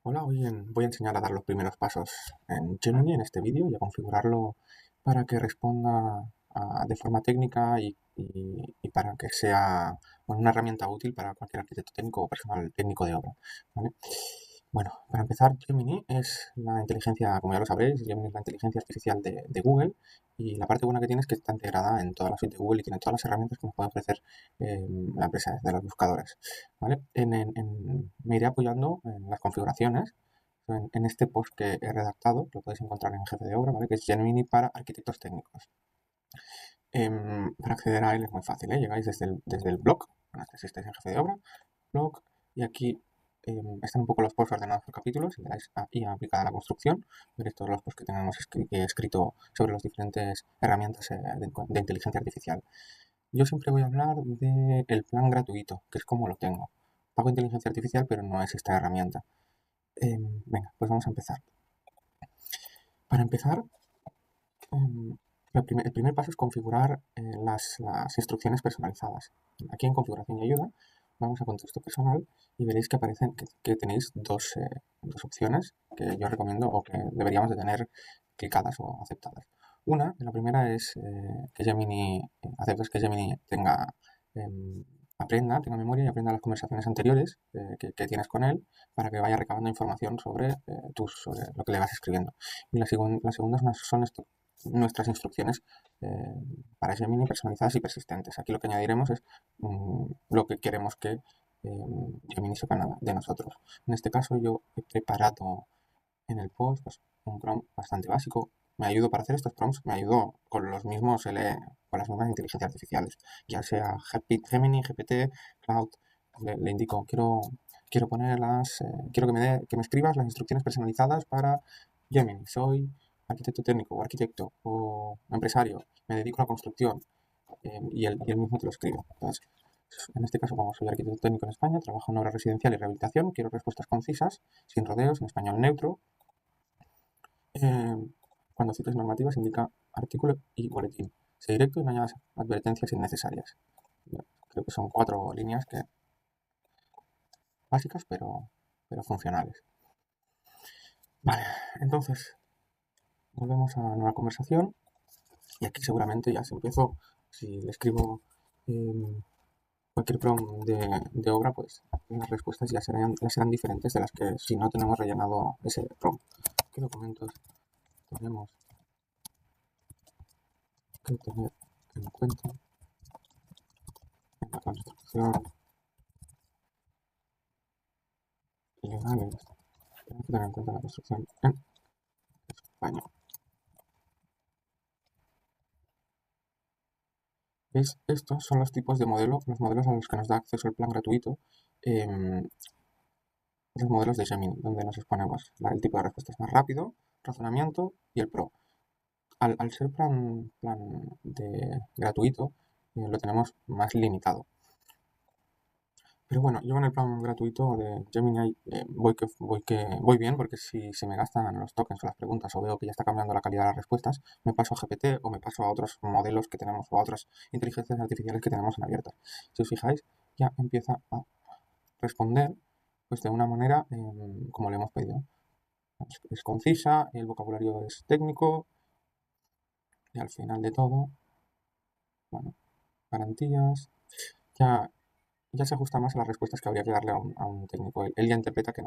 Hola, voy a enseñar a dar los primeros pasos en Gemini en este vídeo y a configurarlo para que responda de forma técnica y para que sea bueno, una herramienta útil para cualquier arquitecto técnico o personal técnico de obra, ¿vale? Bueno, para empezar, Gemini es la inteligencia, como ya lo sabréis, Gemini es la inteligencia artificial de Google, y la parte buena que tiene es que está integrada en toda la suite de Google y tiene todas las herramientas que nos puede ofrecer la empresa desde los buscadores, ¿vale? Me iré apoyando en las configuraciones en este post que he redactado, lo podéis encontrar en Jefe de Obra, ¿vale? Que es Gemini para arquitectos técnicos. Para acceder a él es muy fácil, ¿eh? Llegáis desde el blog, bueno, si estáis en Jefe de Obra, blog, y aquí están un poco los posts ordenados por capítulos, y le dais a IA aplicada a la construcción, veréis todos los posts que tenemos escrito sobre las diferentes herramientas de inteligencia artificial. Yo siempre voy a hablar del plan gratuito, que es como lo tengo. Pago inteligencia artificial, pero no es esta herramienta. Venga, pues vamos a empezar. Para empezar, em, el primer paso es configurar las instrucciones personalizadas. Aquí en configuración y ayuda vamos a contexto personal y veréis que aparecen que tenéis dos opciones que yo recomiendo o que deberíamos de tener clicadas o aceptadas. La primera es que Gemini, aceptas que Gemini em, tenga memoria y aprenda las conversaciones anteriores que tienes con él para que vaya recabando información sobre lo que le vas escribiendo. Y la segunda son nuestras instrucciones para Gemini personalizadas y persistentes. Aquí lo que añadiremos es lo que queremos que Gemini sepa de nosotros. En este caso yo he preparado en el post pues, un prompt bastante básico. Me ayudo para hacer estos prompts, me ayudo con los mismos con las mismas inteligencias artificiales, ya sea Gemini, GPT, Cloud. Le indico, quiero ponerlas, quiero que me escribas las instrucciones personalizadas para Gemini. Soy arquitecto técnico o arquitecto o empresario, me dedico a la construcción y él mismo te lo escribe. Entonces, en este caso, como soy arquitecto técnico en España, trabajo en obra residencial y rehabilitación, quiero respuestas concisas, sin rodeos, en español neutro. Eh, Cuando cites normativas, indica artículo y boletín. Sé directo y no añadas advertencias innecesarias. Creo que son 4 líneas básicas, pero funcionales. Vale, entonces volvemos a nueva conversación y aquí seguramente ya se empezó. Si le escribo cualquier prompt de obra, pues las respuestas ya serán diferentes de las que si no tenemos rellenado ese prompt. ¿Qué documentos tenemos que tener en cuenta en la construcción legales? Tenemos que tener en cuenta la construcción en España. ¿Veis? Estos son los tipos de modelo, los modelos a los que nos da acceso el plan gratuito. Los modelos de Gemini, donde nos exponemos el tipo de respuestas más rápido, razonamiento y el Pro. Al ser plan gratuito, lo tenemos más limitado. Pero bueno, yo con el plan gratuito de Gemini voy bien, porque si se me gastan los tokens o las preguntas o veo que ya está cambiando la calidad de las respuestas, me paso a GPT o me paso a otros modelos que tenemos o a otras inteligencias artificiales que tenemos en abierta. Si os fijáis, ya empieza a responder pues de una manera como le hemos pedido. Es concisa, el vocabulario es técnico y al final de todo, bueno, garantías, ya ya se ajusta más a las respuestas que habría que darle a un técnico. Él ya interpreta que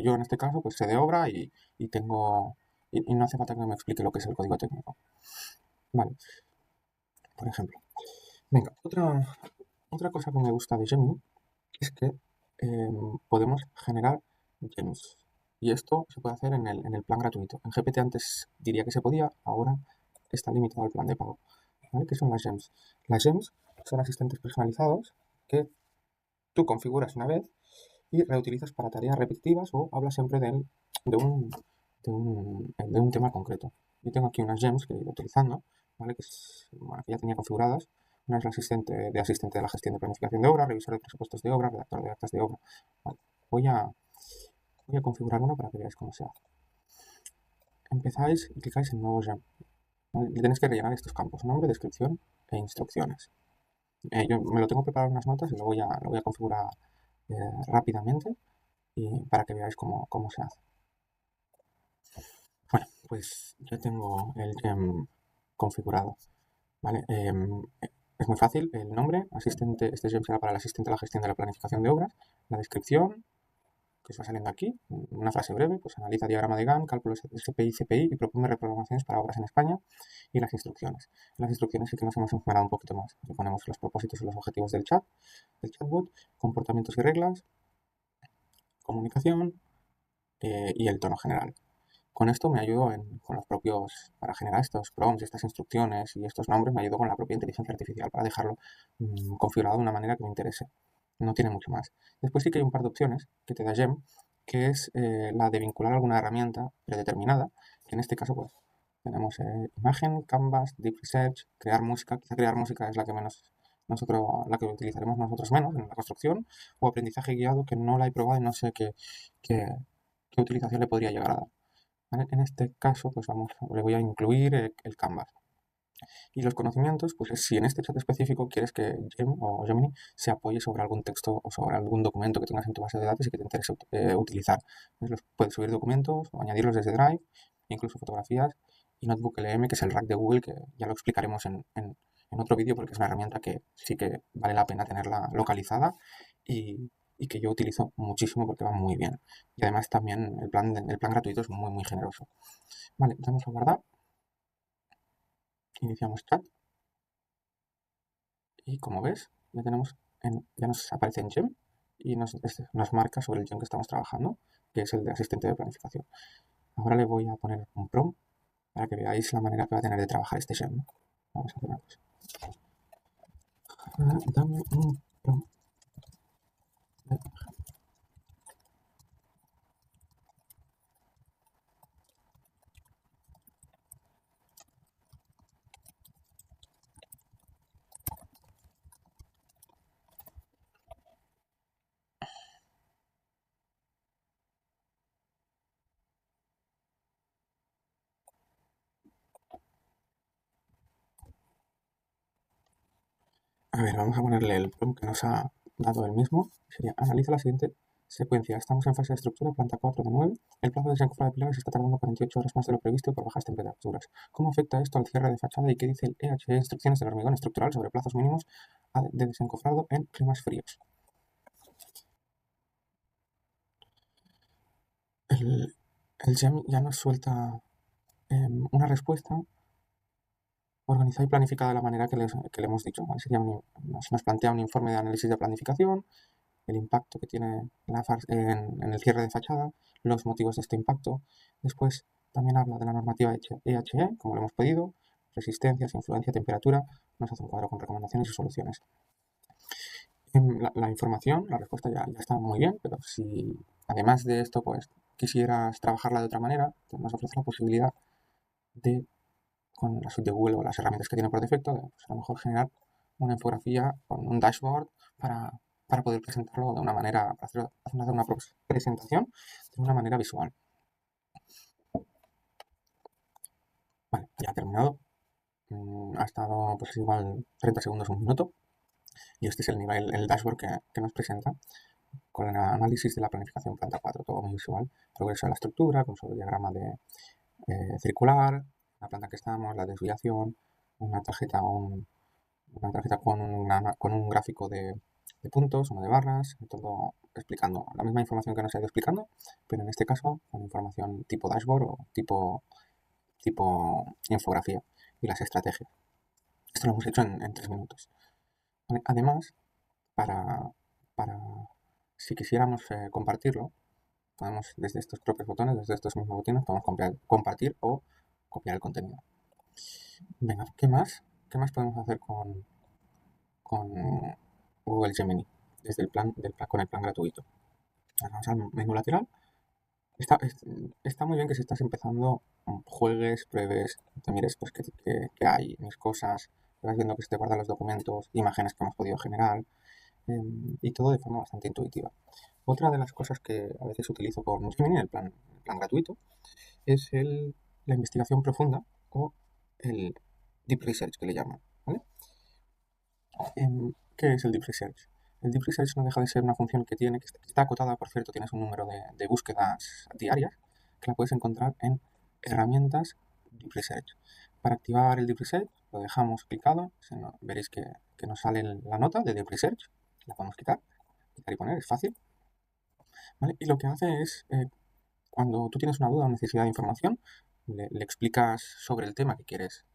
yo en este caso, pues sé de obra y tengo. Y no hace falta que me explique lo que es el código técnico. Vale, por ejemplo. Venga, otra cosa que me gusta de Gemini es que podemos generar gems. Y esto se puede hacer en el plan gratuito. En GPT antes diría que se podía, ahora está limitado al plan de pago. ¿Vale? ¿Qué son las gems? Las gems son asistentes personalizados que tú configuras una vez y reutilizas para tareas repetitivas o hablas siempre de un, de un tema concreto. Yo tengo aquí unas gems que he ido utilizando, ¿vale? Bueno, que ya tenía configuradas. Una es la asistente de la gestión de planificación de obra, revisor de presupuestos de obra, redactor de actas de obra. Vale. Voy a configurar una para que veáis cómo se hace. Empezáis y clicáis en nuevo gem. ¿Vale? Y tenéis que rellenar estos campos: nombre, descripción e instrucciones. Yo me lo tengo preparado en unas notas y lo voy a configurar rápidamente. y para que veáis cómo se hace. Bueno, pues ya tengo el gem configurado, ¿vale? Es muy fácil, el nombre, asistente, este gem será para el asistente a la gestión de la planificación de obras, la descripción, que os va saliendo aquí, una frase breve, pues analiza diagrama de Gantt, cálculos SPI, CPI y propone reprogramaciones para obras en España y las instrucciones. En las instrucciones sí que nos hemos esmerado un poquito más. Le ponemos los propósitos y los objetivos del chatbot, comportamientos y reglas, comunicación y el tono general. Con esto me ayudo con los propios, para generar estos prompts, estas instrucciones y estos nombres, me ayudo con la propia inteligencia artificial para dejarlo configurado de una manera que me interese. No tiene mucho más. Después sí que hay un par de opciones que te da Gem, que es la de vincular alguna herramienta predeterminada, que en este caso pues tenemos imagen, canvas, deep research, crear música. Quizá crear música es la que la que utilizaremos nosotros menos en la construcción, o aprendizaje guiado, que no la he probado y no sé qué utilización le podría llegar a dar. ¿Vale? En este caso, pues le voy a incluir el Canvas. Y los conocimientos, pues es si en este chat específico quieres que Gem o Gemini se apoye sobre algún texto o sobre algún documento que tengas en tu base de datos y que te interese utilizar. Puedes subir documentos o añadirlos desde Drive, incluso fotografías, y Notebook LM, que es el rack de Google, que ya lo explicaremos en otro vídeo porque es una herramienta que sí que vale la pena tenerla localizada y que yo utilizo muchísimo porque va muy bien. Y además también el plan gratuito es muy, muy generoso. Vale, damos a guardar, iniciamos chat y como ves, ya nos aparece en Gem y nos marca sobre el Gem que estamos trabajando, que es el de asistente de planificación. Ahora le voy a poner un prompt para que veáis la manera que va a tener de trabajar este Gem. Vamos a hacer una cosa. Dame un prompt. A ver, vamos a ponerle el prompt que nos ha dado el mismo. Sería, analiza la siguiente secuencia. Estamos en fase de estructura, planta 4 de 9. El plazo de desencofrado de pilares está tardando 48 horas más de lo previsto por bajas temperaturas. ¿Cómo afecta esto al cierre de fachada y qué dice el EHE Instrucciones del hormigón estructural sobre plazos mínimos de desencofrado en climas fríos? El GEM ya nos suelta una respuesta organizada y planificada de la manera que le hemos dicho. ¿Vale? Nos plantea un informe de análisis de planificación, el impacto que tiene en el cierre de fachada, los motivos de este impacto. Después también habla de la normativa EHE, como lo hemos pedido, resistencias, influencia, temperatura. Nos hace un cuadro con recomendaciones y soluciones. La información, la respuesta ya está muy bien, pero si además de esto pues quisieras trabajarla de otra manera, pues nos ofrece la posibilidad de, con la suite de Google o las herramientas que tiene por defecto, pues a lo mejor generar una infografía con un dashboard para poder presentarlo de una manera, hacer una presentación de una manera visual. Vale, ya ha terminado. Ha estado pues igual 30 segundos, un minuto. Y este es el dashboard que nos presenta con el análisis de la planificación planta 4, todo muy visual. Progreso de la estructura, con su diagrama de circular, la planta que estamos, la desviación, una tarjeta con un gráfico de puntos, uno de barras, todo explicando la misma información que nos ha ido explicando, pero en este caso con información tipo dashboard o tipo infografía y las estrategias. Esto lo hemos hecho en 3 minutos. ¿Vale? Además, para, para si quisiéramos compartirlo, podemos desde estos propios botones, desde estos mismos botones, podemos compartir o copiar el contenido. Venga, ¿qué más? ¿Qué más podemos hacer con Google Gemini desde con el plan gratuito? Vamos al menú lateral. Está muy bien que si estás empezando, juegues, pruebes, te mires pues qué hay, mis cosas, vas viendo que se te guardan los documentos, imágenes que hemos podido generar, y todo de forma bastante intuitiva. Otra de las cosas que a veces utilizo con Gemini, el plan gratuito, es la investigación profunda o el deep research que le llaman. ¿Vale? ¿Qué es el deep research? el Deep Research no deja de ser una función que está acotada, por cierto, tienes un número de búsquedas diarias que la puedes encontrar en herramientas Deep Research. Para activar el Deep Research lo dejamos clicado, veréis que nos sale la nota de Deep Research, la podemos quitar y poner, es fácil. ¿Vale? Y lo que hace es, cuando tú tienes una duda o necesidad de información, le explicas sobre el tema que quieres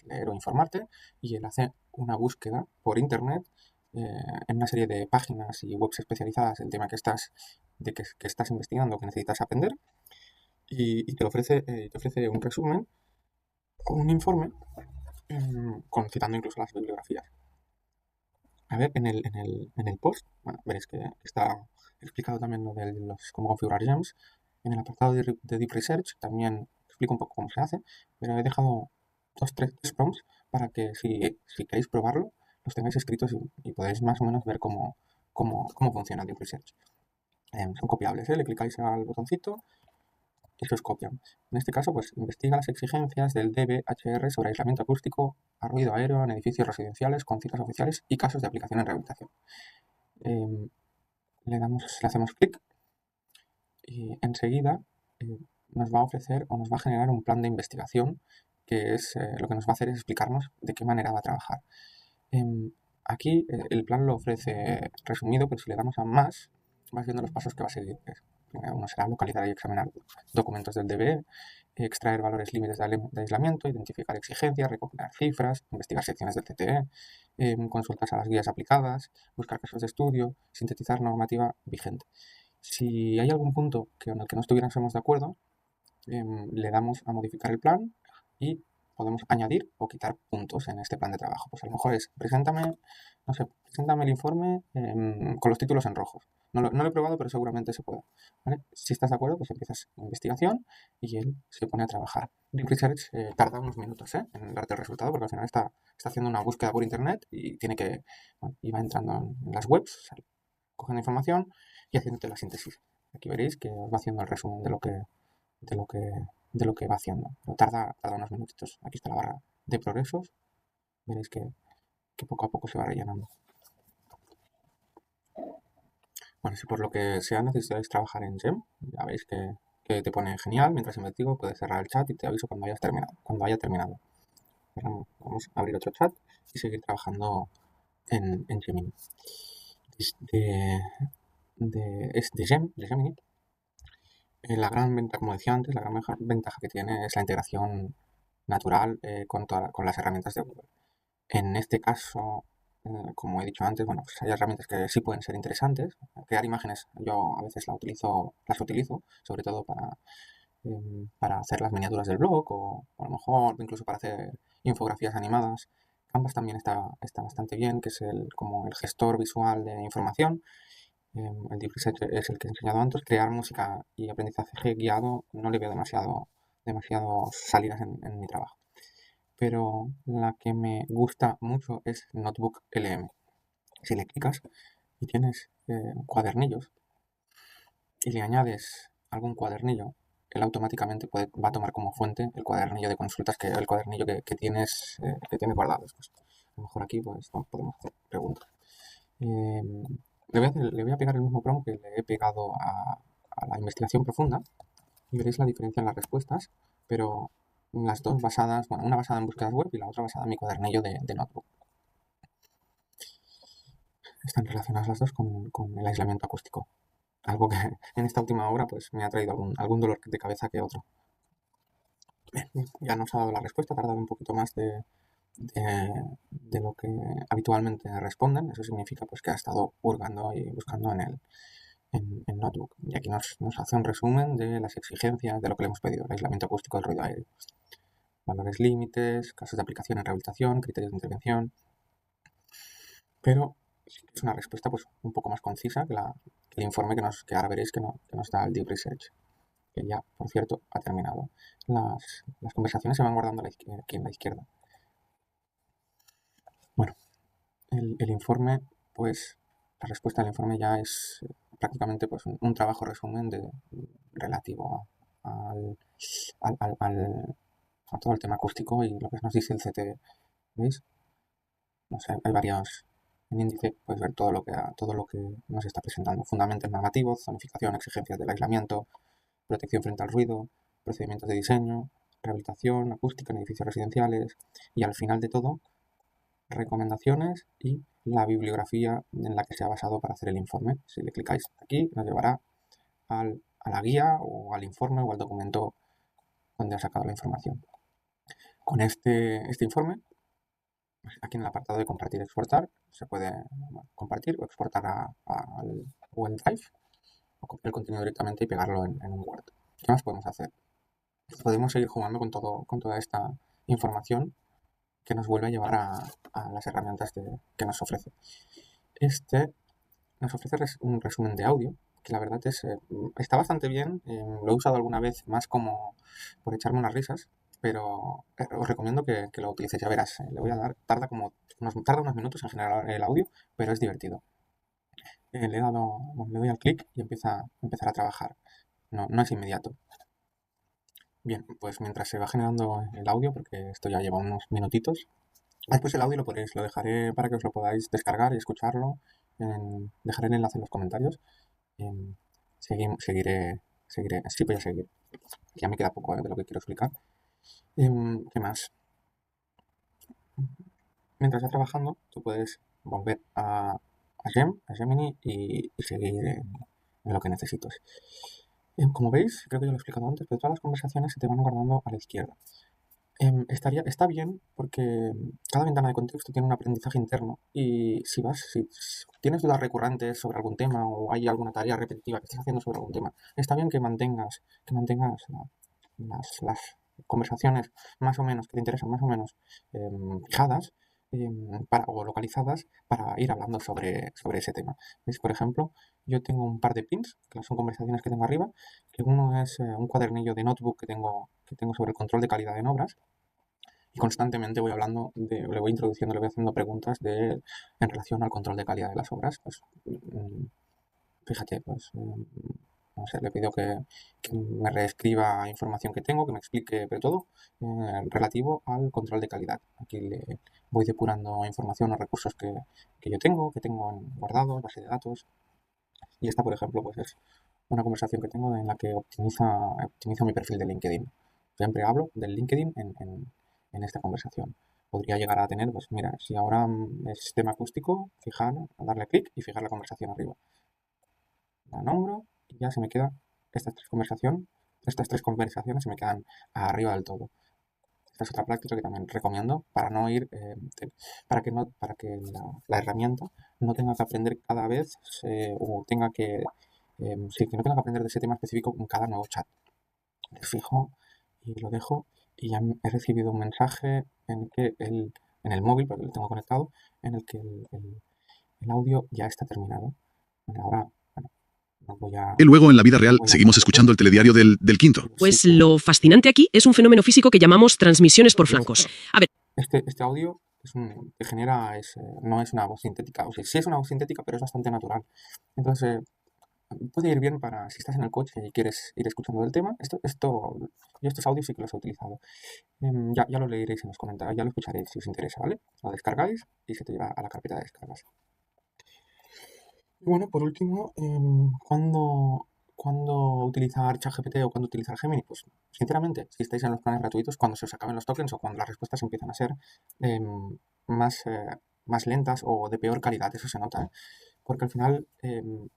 leer o informarte, y él hace una búsqueda por internet en una serie de páginas y webs especializadas del tema que estás investigando, que necesitas aprender, y te ofrece un resumen o un informe, citando incluso las bibliografías. A ver, en el post, bueno, veréis que está explicado también lo de cómo configurar gems. En el apartado de Deep Research también explico un poco cómo se hace, pero he dejado tres prompts para que si queréis probarlo, los tengáis escritos y podáis más o menos ver cómo funciona Deep Research. Son copiables, ¿eh? Le clicáis al botoncito y se os copian. En este caso, pues investiga las exigencias del DBHR sobre aislamiento acústico a ruido aéreo en edificios residenciales con citas oficiales y casos de aplicación en rehabilitación. Le hacemos clic y enseguida nos va a ofrecer o nos va a generar un plan de investigación, que es lo que nos va a hacer es explicarnos de qué manera va a trabajar. Aquí el plan lo ofrece resumido, pero si le damos a más, vas viendo los pasos que va a seguir. Uno será localizar y examinar documentos del DBE, extraer valores límites de aislamiento, identificar exigencias, recopilar cifras, investigar secciones del CTE, consultas a las guías aplicadas, buscar casos de estudio, sintetizar normativa vigente. Si hay algún punto en el que no estuviéramos de acuerdo, le damos a modificar el plan y podemos añadir o quitar puntos en este plan de trabajo. Pues a lo mejor es, preséntame el informe con los títulos en rojos. No lo he probado, pero seguramente se puede. ¿Vale? Si estás de acuerdo, pues empiezas investigación y él se pone a trabajar. Deep Research tarda unos minutos en darte el resultado, porque al final está haciendo una búsqueda por internet y va entrando en las webs, cogiendo información y haciéndote la síntesis. Aquí veréis que os va haciendo el resumen de lo que, de lo que va haciendo. Pero tarda unos minutitos. Aquí está la barra de progresos. Veréis que poco a poco se va rellenando. Bueno, si por lo que sea necesitáis trabajar en Gem, ya veis que te pone genial. Mientras investigo, puedes cerrar el chat y te aviso cuando haya terminado. Vamos a abrir otro chat y seguir trabajando en Gemini. Es de Gemini. La gran ventaja, como decía antes, la gran ventaja que tiene es la integración natural con las herramientas de Google. En este caso, como he dicho antes, bueno, pues hay herramientas que sí pueden ser interesantes. Crear imágenes, yo a veces las utilizo, sobre todo para hacer las miniaturas del blog o a lo mejor incluso para hacer infografías animadas. Canvas también está bastante bien, que es como el gestor visual de información. El Deep Research es el que he enseñado antes. Crear música y aprendizaje guiado no le veo demasiado salidas en mi trabajo. Pero la que me gusta mucho es Notebook LM. Si le clicas y tienes cuadernillos y le añades algún cuadernillo, él automáticamente va a tomar como fuente el cuadernillo de consultas, el cuadernillo que tienes, que tiene guardado. Pues, a lo mejor aquí pues, podemos hacer preguntas. Le voy a pegar el mismo prompt que le he pegado a la investigación profunda y veréis la diferencia en las respuestas, pero las dos basadas, bueno, una basada en búsquedas web y la otra basada en mi cuadernillo de notebook. Están relacionadas las dos con el aislamiento acústico. Algo que en esta última hora pues me ha traído algún dolor de cabeza que otro. Bien, ya nos ha dado la respuesta, ha tardado un poquito más de lo que habitualmente responden. Eso significa pues que ha estado hurgando y buscando en Notebook. Y aquí nos hace un resumen de las exigencias de lo que le hemos pedido: el aislamiento acústico del ruido aéreo, valores límites, casos de aplicación en rehabilitación, criterios de intervención. Pero es una respuesta pues un poco más concisa que el informe que ahora veréis que nos da el Deep Research, que ya, por cierto, ha terminado. Las conversaciones se van guardando aquí en la izquierda. Bueno, el informe, pues la respuesta del informe ya es prácticamente pues un trabajo resumen relativo a todo el tema acústico y lo que nos dice el CTE. ¿Veis? No sé, hay En índice puedes ver todo lo que nos está presentando. Fundamentos normativos, zonificación, exigencias del aislamiento, protección frente al ruido, procedimientos de diseño, rehabilitación acústica en edificios residenciales y al final de todo, recomendaciones y la bibliografía en la que se ha basado para hacer el informe. Si le clicáis aquí, nos llevará a la guía o al informe o al documento donde ha sacado la información. Con este informe, aquí en el apartado de compartir y exportar, se puede compartir o exportar al OneDrive o copiar el contenido directamente y pegarlo en un Word. ¿Qué más podemos hacer? Podemos seguir jugando con toda esta información que nos vuelve a llevar a las herramientas que nos ofrece. Este nos ofrece un resumen de audio, que la verdad está bastante bien. Lo he usado alguna vez más como por echarme unas risas, pero os recomiendo que lo utilicéis. Ya verás, le voy a dar, tarda unos minutos en generar el audio, pero es divertido. Le doy al clic y empezar a trabajar. No es inmediato. Bien, pues mientras se va generando el audio, porque esto ya lleva unos minutitos, después el audio lo dejaré para que os lo podáis descargar y escucharlo. Dejaré el enlace en los comentarios. Seguiré. Sí, voy a seguir. Ya me queda poco de lo que quiero explicar. ¿Qué más? Mientras va trabajando, tú puedes volver a Gemini y seguir en lo que necesites. Como veis, creo que ya lo he explicado antes, pero todas las conversaciones se te van guardando a la izquierda. Está bien porque cada ventana de contexto tiene un aprendizaje interno y si tienes dudas recurrentes sobre algún tema o hay alguna tarea repetitiva que estés haciendo sobre algún tema, está bien que mantengas las conversaciones más o menos, que te interesan más o menos fijadas o localizadas para ir hablando sobre ese tema. ¿Veis? Por ejemplo, yo tengo un par de pins, que son conversaciones que tengo arriba, que uno es un cuadernillo de notebook que tengo sobre el control de calidad en obras y constantemente voy hablando, le voy introduciendo, le voy haciendo preguntas en relación al control de calidad de las obras. Pues, fíjate, pues, no sé, le pido que me reescriba información que tengo, que me explique de todo relativo al control de calidad. Aquí le voy depurando información o recursos que yo tengo, guardados, base de datos. Y esta, por ejemplo, pues es una conversación que tengo en la que optimizo mi perfil de LinkedIn. Siempre hablo del LinkedIn en esta conversación. Podría llegar a tener, pues mira, si ahora es tema acústico, darle clic y fijar la conversación arriba. La nombro y ya se me queda estas tres conversaciones se me quedan arriba del todo. Esta es otra práctica que también recomiendo para no ir, para que la herramienta no tenga que aprender cada vez o tenga que que no tenga que aprender de ese tema específico en cada nuevo chat. Le fijo y lo dejo y ya he recibido un mensaje en el móvil, porque lo tengo conectado, en el que el audio ya está terminado. Ahora, bueno, no voy a... Y luego en la vida real seguimos escuchando el telediario del quinto. Pues lo fascinante aquí es un fenómeno físico que llamamos transmisiones por flancos. A ver. Este audio que genera no es una voz sintética. O sea, sí es una voz sintética, pero es bastante natural. Entonces, puede ir bien para si estás en el coche y quieres ir escuchando el tema. Yo estos audios sí que los he utilizado. Ya lo leeréis en los comentarios, ya lo escucharéis si os interesa, ¿vale? Lo descargáis y se te lleva a la carpeta de descargas. Y bueno, por último, ¿cuándo utilizar ChatGPT o cuándo utilizar Gemini? Pues, sinceramente, si estáis en los planes gratuitos, cuando se os acaben los tokens o cuando las respuestas empiezan a ser más lentas o de peor calidad, eso se nota, ¿eh? Porque al final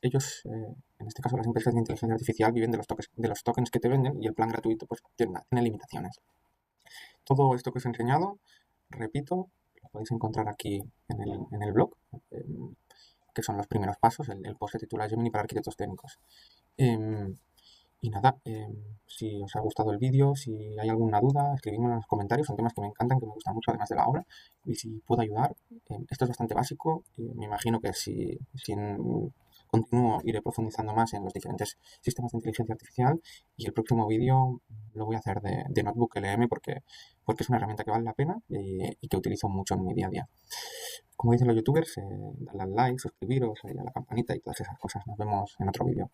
ellos, en este caso las empresas de inteligencia artificial, viven de los tokens que te venden y el plan gratuito pues tiene limitaciones. Todo esto que os he enseñado, repito, lo podéis encontrar aquí en el blog, que son los primeros pasos. El post se titula Gemini para arquitectos técnicos. Y nada, si os ha gustado el vídeo, si hay alguna duda, escribidme en los comentarios. Son temas que me encantan, que me gustan mucho, además de la obra. Y si puedo ayudar, esto es bastante básico. Y me imagino que si continúo, iré profundizando más en los diferentes sistemas de inteligencia artificial. Y el próximo vídeo lo voy a hacer de Notebook LM porque es una herramienta que vale la pena y que utilizo mucho en mi día a día. Como dicen los youtubers, dadle al like, suscribiros, a la campanita y todas esas cosas. Nos vemos en otro vídeo.